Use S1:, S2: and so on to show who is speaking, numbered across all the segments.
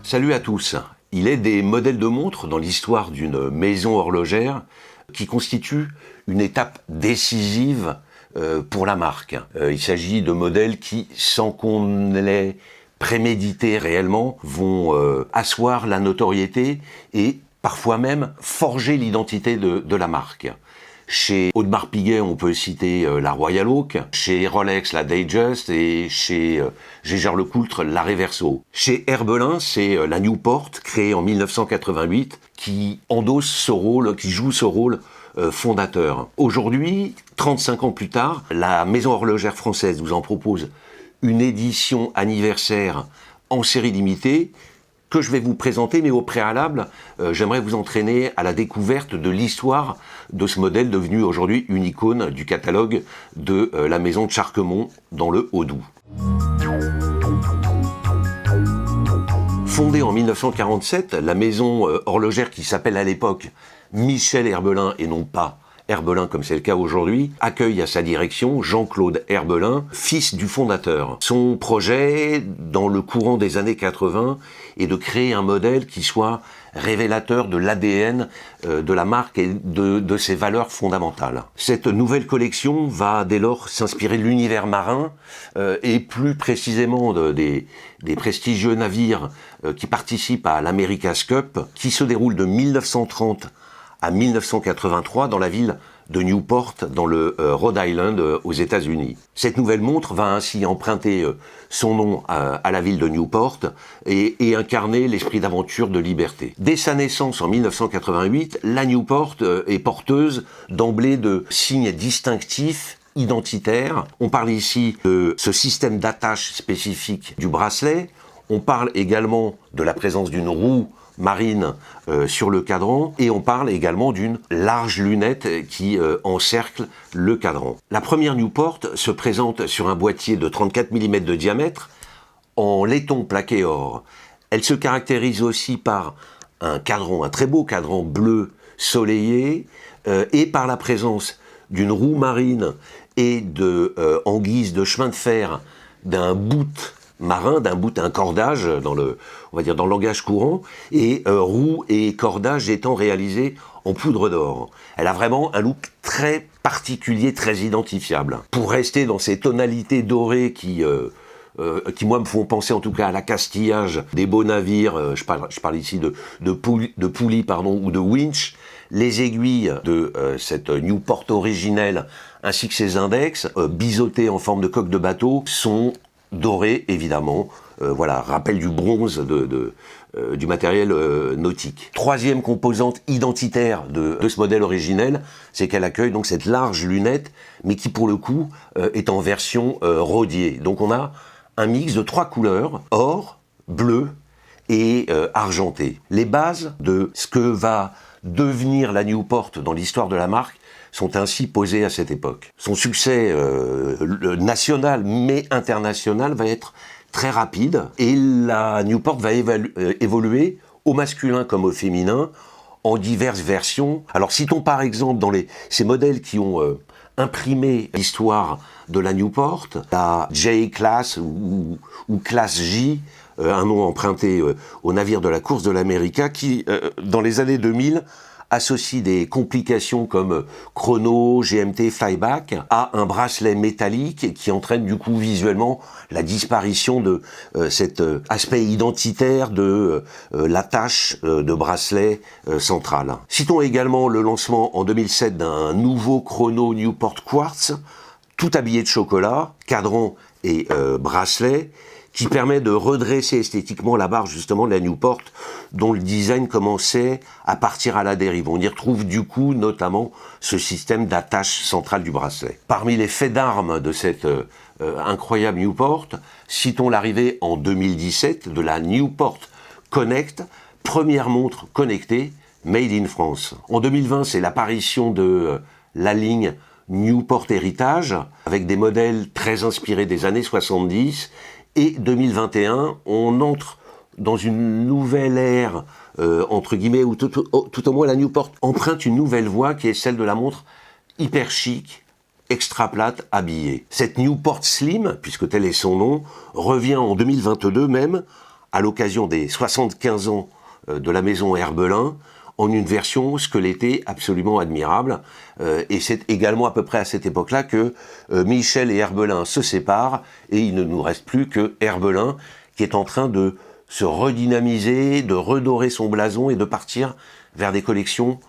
S1: Salut à tous. Il est des modèles de montres dans l'histoire d'une maison horlogère qui constituent une étape décisive pour la marque. Il s'agit de modèles qui, sans qu'on les prémédité réellement, vont asseoir la notoriété et parfois même forger l'identité de la marque. Chez Audemars Piguet, on peut citer la Royal Oak, chez Rolex, la Datejust, et chez Jaeger-LeCoultre, la Reverso. Chez Herbelin, c'est la Newport, créée en 1988, qui endosse ce rôle, qui joue ce rôle fondateur. Aujourd'hui, 35 ans plus tard, la maison horlogère française vous en propose une édition anniversaire en série limitée, que je vais vous présenter, mais au préalable, j'aimerais vous entraîner à la découverte de l'histoire de ce modèle devenu aujourd'hui une icône du catalogue de la maison de Charquemont dans le Haut-Doubs. Fondée en 1947, la maison horlogère qui s'appelle à l'époque Michel Herbelin et non pas Herbelin, comme c'est le cas aujourd'hui, accueille à sa direction Jean-Claude Herbelin, fils du fondateur. Son projet, dans le courant des années 80, est de créer un modèle qui soit révélateur de l'ADN de la marque et de ses valeurs fondamentales. Cette nouvelle collection va dès lors s'inspirer de l'univers marin et plus précisément des prestigieux navires qui participent à l'America's Cup, qui se déroule de 1930 à 1983 dans la ville de Newport, dans le Rhode Island, aux États-Unis. Cette nouvelle montre va ainsi emprunter son nom à la ville de Newport et incarner l'esprit d'aventure, de liberté. Dès sa naissance en 1988, la Newport est porteuse d'emblée de signes distinctifs, identitaires. On parle ici de ce système d'attache spécifique du bracelet. On parle également de la présence d'une roue marine sur le cadran, et on parle également d'une large lunette qui encercle le cadran. La première Newport se présente sur un boîtier de 34 mm de diamètre en laiton plaqué or. Elle se caractérise aussi par un cadran, un très beau cadran bleu soleillé, et par la présence d'une roue marine et en guise de chemin de fer d'un bout marin, un cordage on va dire dans le langage courant, et roue et cordage étant réalisés en poudre d'or. Elle a vraiment un look très particulier, très identifiable. Pour rester dans ces tonalités dorées qui moi me font penser en tout cas à l'accastillage des beaux navires, je parle ici de poulies ou de winch, les aiguilles de cette Newport originelle ainsi que ses index, biseautés en forme de coque de bateau, sont doré évidemment, rappel du bronze du matériel nautique. Troisième composante identitaire de ce modèle originel, c'est qu'elle accueille donc cette large lunette, mais qui pour le coup est en version rodier. Donc on a un mix de 3 couleurs, or, bleu et argenté. Les bases de ce que va devenir la Newport dans l'histoire de la marque sont ainsi posées à cette époque. Son succès national mais international va être très rapide et la Newport va évoluer au masculin comme au féminin en diverses versions. Alors citons par exemple dans ces modèles qui ont imprimé l'histoire de la Newport, la J-Class ou Classe J, un nom emprunté au navire de la course de l'America qui, dans les années 2000, associe des complications comme chrono, GMT, flyback à un bracelet métallique qui entraîne du coup visuellement la disparition de cet aspect identitaire de l'attache de bracelet central. Citons également le lancement en 2007 d'un nouveau chrono Newport Quartz, tout habillé de chocolat, cadran et bracelet, qui permet de redresser esthétiquement la barre justement de la Newport, dont le design commençait à partir à la dérive. On y retrouve du coup notamment ce système d'attache centrale du bracelet. Parmi les faits d'armes de cette incroyable Newport, citons l'arrivée en 2017 de la Newport Connect, première montre connectée made in France. En 2020, c'est l'apparition de la ligne Newport Heritage, avec des modèles très inspirés des années 70, et 2021, on entre dans une nouvelle ère, entre guillemets, où tout au moins la Newport emprunte une nouvelle voie qui est celle de la montre hyper chic, extra plate, habillée. Cette Newport Slim, puisque tel est son nom, revient en 2022 même à l'occasion des 75 ans de la maison Herbelin, en une version squelettée absolument admirable. Et c'est également à peu près à cette époque-là que Michel et Herbelin se séparent, et il ne nous reste plus que Herbelin, qui est en train de se redynamiser, de redorer son blason et de partir vers des collections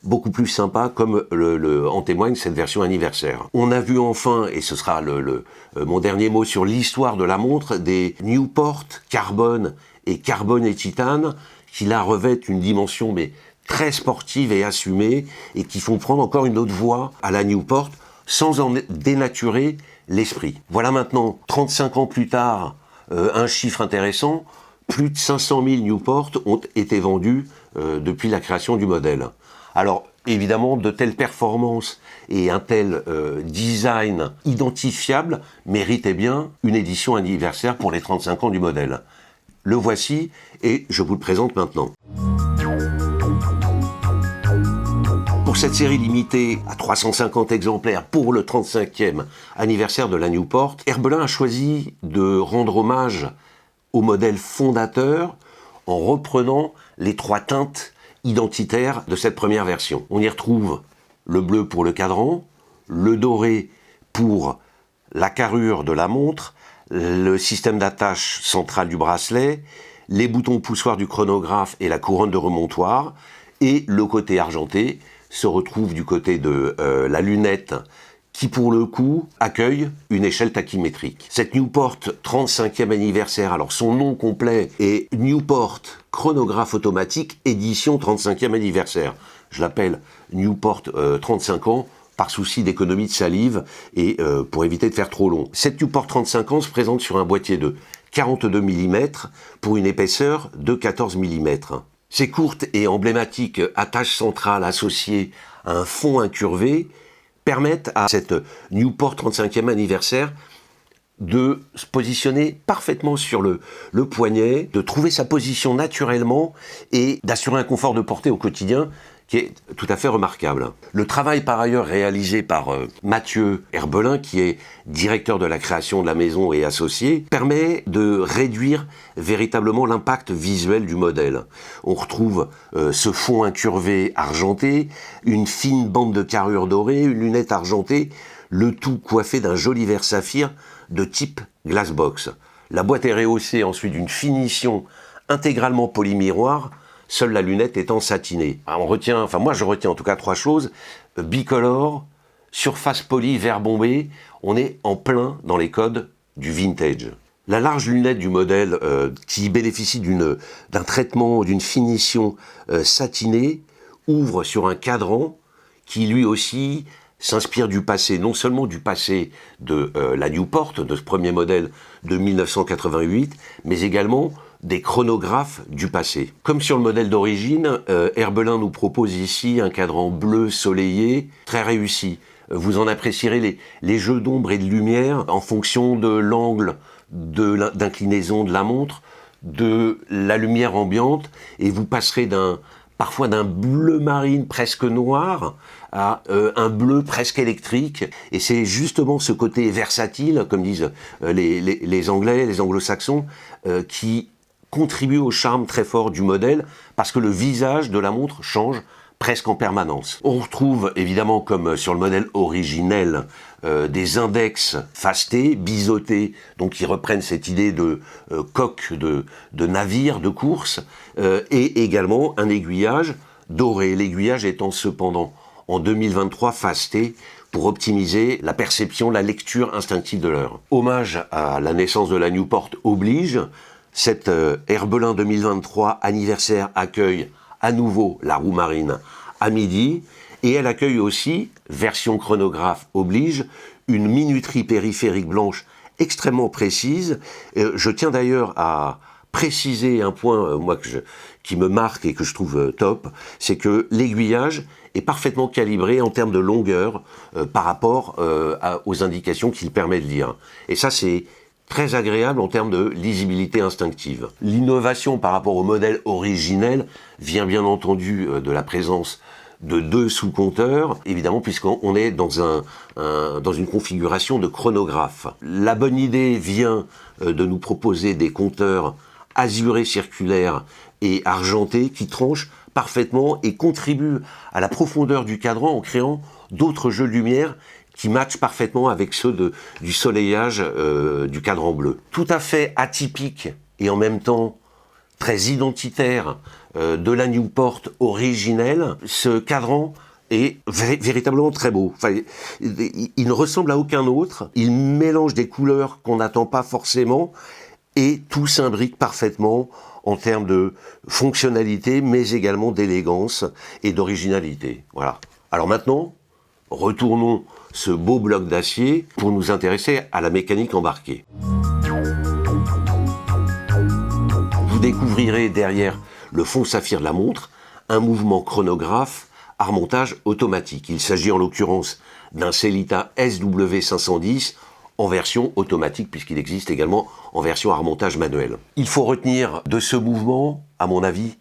S1: beaucoup plus sympas, comme en témoigne cette version anniversaire. On a vu enfin, et ce sera mon dernier mot sur l'histoire de la montre, des Newport carbone et titane, qui là revêtent une dimension mais très sportive et assumée, et qui font prendre encore une autre voie à la Newport, sans en dénaturer l'esprit. Voilà maintenant, 35 ans plus tard, un chiffre intéressant, plus de 500 000 Newport ont été vendus depuis la création du modèle. Alors, évidemment, de telles performances et un tel design identifiable méritaient bien une édition anniversaire pour les 35 ans du modèle. Le voici, et je vous le présente maintenant. Pour cette série limitée à 350 exemplaires pour le 35e anniversaire de la Newport, Herbelin a choisi de rendre hommage au modèle fondateur en reprenant les 3 teintes identitaires de cette première version. On y retrouve le bleu pour le cadran, le doré pour la carrure de la montre, le système d'attache central du bracelet, les boutons poussoirs du chronographe et la couronne de remontoir, et le côté argenté se retrouve du côté de la lunette qui, pour le coup, accueille une échelle tachymétrique. Cette Newport 35e anniversaire, alors son nom complet est Newport Chronographe Automatique édition 35e anniversaire. Je l'appelle Newport 35 ans par souci d'économie de salive et pour éviter de faire trop long. Cette Newport 35 ans se présente sur un boîtier de 42 mm pour une épaisseur de 14 mm. Ces courtes et emblématiques attaches centrales associées à un fond incurvé permettent à cette Newport 35e anniversaire de se positionner parfaitement sur le poignet, de trouver sa position naturellement et d'assurer un confort de portée au quotidien qui est tout à fait remarquable. Le travail par ailleurs réalisé par Mathieu Herbelin, qui est directeur de la création de la maison et associé, permet de réduire véritablement l'impact visuel du modèle. On retrouve ce fond incurvé argenté, une fine bande de carrure dorée, une lunette argentée, le tout coiffé d'un joli verre saphir de type glassbox. La boîte est rehaussée ensuite d'une finition intégralement polymiroir, seule la lunette étant satinée. Alors moi je retiens en tout cas 3 choses. Bicolore, surface polie, verre bombé, on est en plein dans les codes du vintage. La large lunette du modèle qui bénéficie d'un traitement, d'une finition satinée, ouvre sur un cadran qui lui aussi s'inspire du passé, non seulement du passé de la Newport, de ce premier modèle de 1988, mais également des chronographes du passé. Comme sur le modèle d'origine, Herbelin nous propose ici un cadran bleu soleillé, très réussi. Vous en apprécierez les jeux d'ombre et de lumière en fonction de l'angle d'inclinaison de la montre, de la lumière ambiante, et vous passerez parfois d'un bleu marine presque noir à un bleu presque électrique. Et c'est justement ce côté versatile, comme disent les Anglais, les Anglo-Saxons, qui contribue au charme très fort du modèle, parce que le visage de la montre change presque en permanence. On retrouve évidemment, comme sur le modèle originel, des index fastés, biseautés, donc qui reprennent cette idée de coque de navire de course, et également un aiguillage doré, l'aiguillage étant cependant en 2023 fasté pour optimiser la perception, la lecture instinctive de l'heure. Hommage à la naissance de la Newport oblige, cette Herbelin 2023 anniversaire accueille à nouveau la roue marine à midi, et elle accueille aussi, version chronographe oblige, une minuterie périphérique blanche extrêmement précise. Je tiens d'ailleurs à préciser un point qui me marque et que je trouve top, c'est que l'aiguillage est parfaitement calibré en termes de longueur par rapport aux indications qu'il permet de lire. Et ça, c'est très agréable en termes de lisibilité instinctive. L'innovation par rapport au modèle originel vient bien entendu de la présence de 2 sous-compteurs, évidemment puisqu'on est dans une configuration de chronographe. La bonne idée vient de nous proposer des compteurs azuré circulaire et argenté qui tranche parfaitement et contribue à la profondeur du cadran en créant d'autres jeux de lumière qui matchent parfaitement avec ceux du soleillage du cadran bleu. Tout à fait atypique et en même temps très identitaire de la Newport originelle, ce cadran est véritablement très beau. Enfin, il ne ressemble à aucun autre, il mélange des couleurs qu'on n'attend pas forcément et tout s'imbrique parfaitement en termes de fonctionnalité, mais également d'élégance et d'originalité. Voilà. Alors maintenant, retournons ce beau bloc d'acier pour nous intéresser à la mécanique embarquée. Vous découvrirez derrière le fond saphir de la montre un mouvement chronographe armontage automatique. Il s'agit en l'occurrence d'un Sellita SW510 en version automatique puisqu'il existe également en version armontage manuel. Il faut retenir de ce mouvement, à mon avis,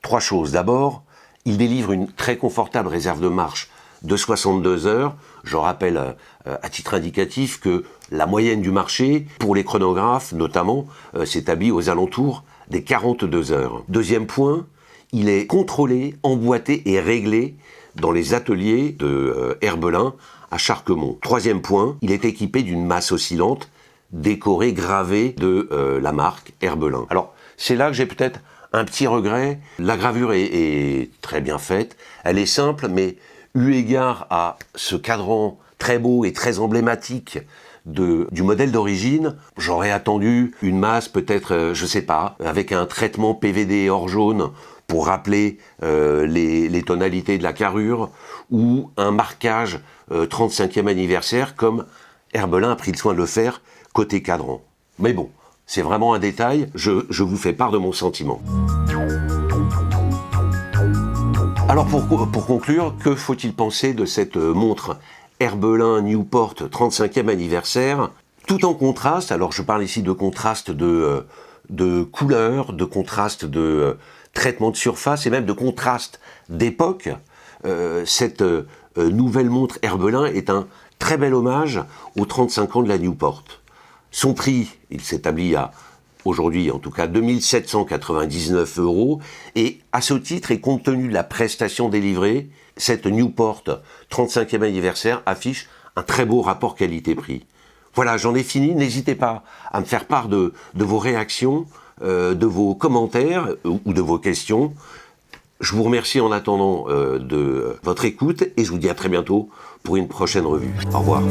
S1: 3 choses. D'abord, il délivre une très confortable réserve de marche de 62 heures. Je rappelle à titre indicatif que la moyenne du marché, pour les chronographes notamment, s'établit aux alentours des 42 heures. Deuxième point, il est contrôlé, emboîté et réglé dans les ateliers de Herbelin à Charquemont. Troisième point, il est équipé d'une masse oscillante décorée, gravée de la marque Herbelin. Alors, c'est là que j'ai peut-être un petit regret. La gravure est très bien faite, elle est simple, mais eu égard à ce cadran très beau et très emblématique du modèle d'origine, j'aurais attendu une masse peut-être, je sais pas, avec un traitement PVD or jaune pour rappeler les tonalités de la carrure, ou un marquage 35e anniversaire comme Herbelin a pris le soin de le faire côté cadran. Mais bon, c'est vraiment un détail, je vous fais part de mon sentiment. Alors pour conclure, que faut-il penser de cette montre Herbelin Newport 35e anniversaire, tout en contraste? Alors je parle ici de contraste de couleurs, de contraste de traitement de surface et même de contraste d'époque. Cette nouvelle montre Herbelin est un très bel hommage aux 35 ans de la Newport. Son prix, il s'établit à, aujourd'hui en tout cas, 2799 €, et à ce titre et compte tenu de la prestation délivrée, cette Newport 35e anniversaire affiche un très beau rapport qualité-prix. Voilà, j'en ai fini, n'hésitez pas à me faire part de vos réactions, de vos commentaires ou de vos questions. Je vous remercie en attendant de votre écoute et je vous dis à très bientôt pour une prochaine revue. Au revoir.